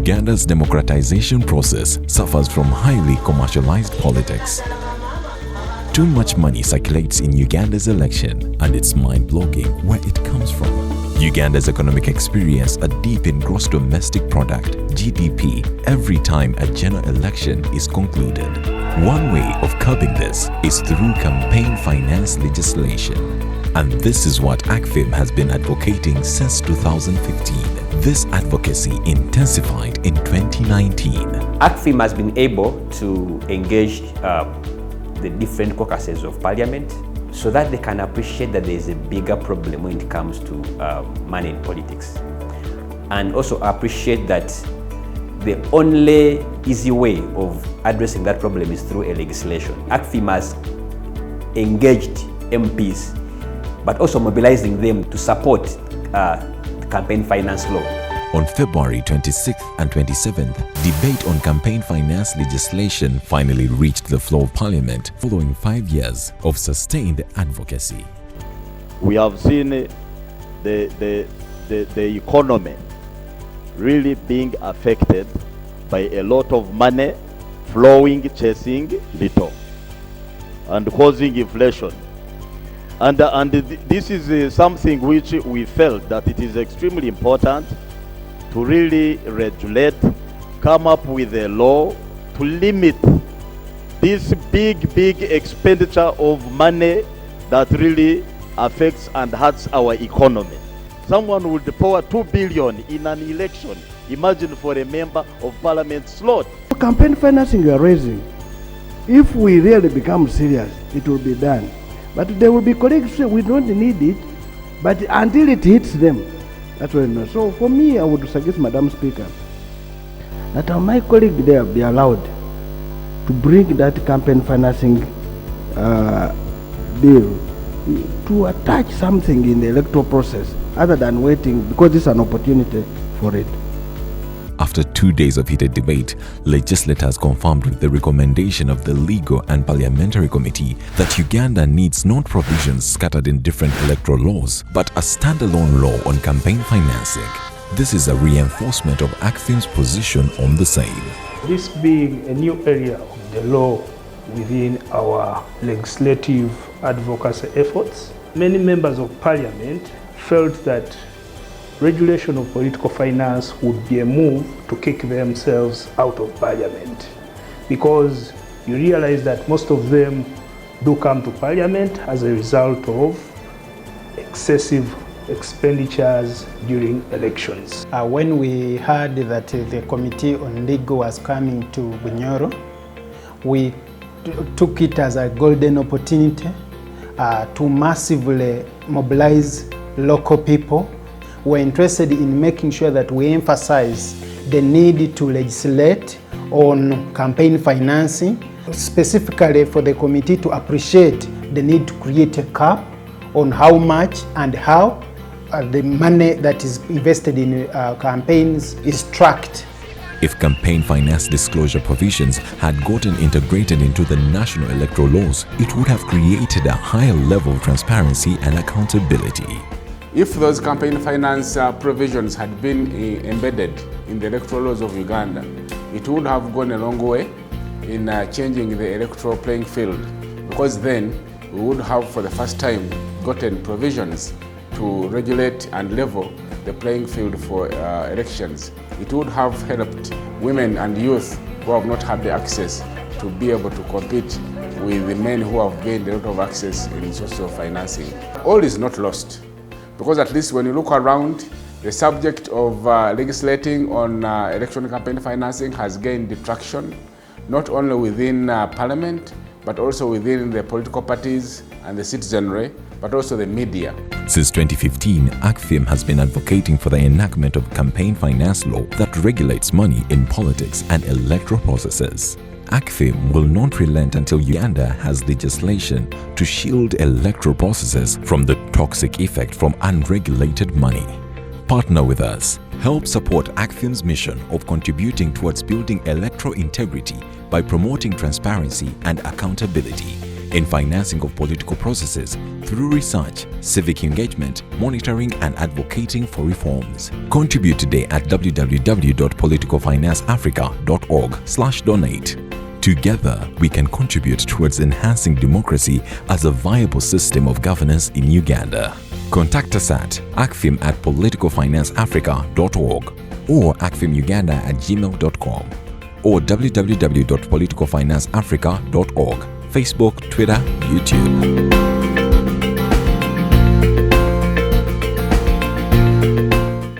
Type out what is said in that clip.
Uganda's democratization process suffers from highly commercialized politics. Too much money circulates in Uganda's election, and it's mind-boggling where it comes from. Uganda's economic experience a dip in gross domestic product, GDP, every time a general election is concluded. One way of curbing this is through campaign finance legislation. And this is what ACFIM has been advocating since 2015. This advocacy intensified in 2019. ACFIM has been able to engage the different caucuses of parliament so that they can appreciate that there is a bigger problem when it comes to money in politics. And also appreciate that the only easy way of addressing that problem is through a legislation. ACFIM has engaged MPs, but also mobilizing them to support the campaign finance law. On February 26th and 27th, debate on campaign finance legislation finally reached the floor of Parliament following 5 years of sustained advocacy. We have seen the economy really being affected by a lot of money flowing, chasing little, and causing inflation. And this is something which we felt that it is extremely important to really regulate, come up with a law to limit this big expenditure of money that really affects and hurts our economy. Someone would pour 2 billion in an election. Imagine for a member of parliament slot. Campaign financing you are raising, if we really become serious, it will be done. But there will be colleagues who say we don't need it, but until it hits them, that's what I know. So for me, I would suggest, Madam Speaker, that my colleague there be allowed to bring that campaign financing bill to attach something in the electoral process other than waiting, because it's an opportunity for it. After 2 days of heated debate, legislators confirmed with the recommendation of the Legal and Parliamentary Committee that Uganda needs not provisions scattered in different electoral laws, but a standalone law on campaign financing. This is a reinforcement of ACFIM'S position on the same. This being a new area of the law within our legislative advocacy efforts, many members of Parliament felt that regulation of political finance would be a move to kick themselves out of Parliament, because you realize that most of them do come to Parliament as a result of excessive expenditures during elections. When we heard that the Committee on Legal was coming to Bunyoro, we took it as a golden opportunity to massively mobilize local people. We're interested in making sure that we emphasize the need to legislate on campaign financing, specifically for the committee to appreciate the need to create a cap on how much and how the money that is invested in campaigns is tracked. If campaign finance disclosure provisions had gotten integrated into the national electoral laws, it would have created a higher level of transparency and accountability. If those campaign finance provisions had been embedded in the electoral laws of Uganda, it would have gone a long way in changing the electoral playing field, because then we would have for the first time gotten provisions to regulate and level the playing field for elections. It would have helped women and youth who have not had the access to be able to compete with the men who have gained a lot of access in social financing. All is not lost, because at least when you look around, the subject of legislating on election campaign financing has gained traction, not only within Parliament, but also within the political parties and the citizenry, but also the media. Since 2015, ACFIM has been advocating for the enactment of campaign finance law that regulates money in politics and electoral processes. ACFIM will not relent until Uganda has legislation to shield electoral processes from the toxic effect from unregulated money. Partner with us. Help support ACFIM'S mission of contributing towards building electoral integrity by promoting transparency and accountability. in financing of political processes through research, civic engagement, monitoring, and advocating for reforms. Contribute today at www.politicalfinanceafrica.org/donate. Together, we can contribute towards enhancing democracy as a viable system of governance in Uganda. Contact us at acfim@politicalfinanceafrica.org or acfimuganda@gmail.com or www.politicalfinanceafrica.org, Facebook, Twitter, YouTube.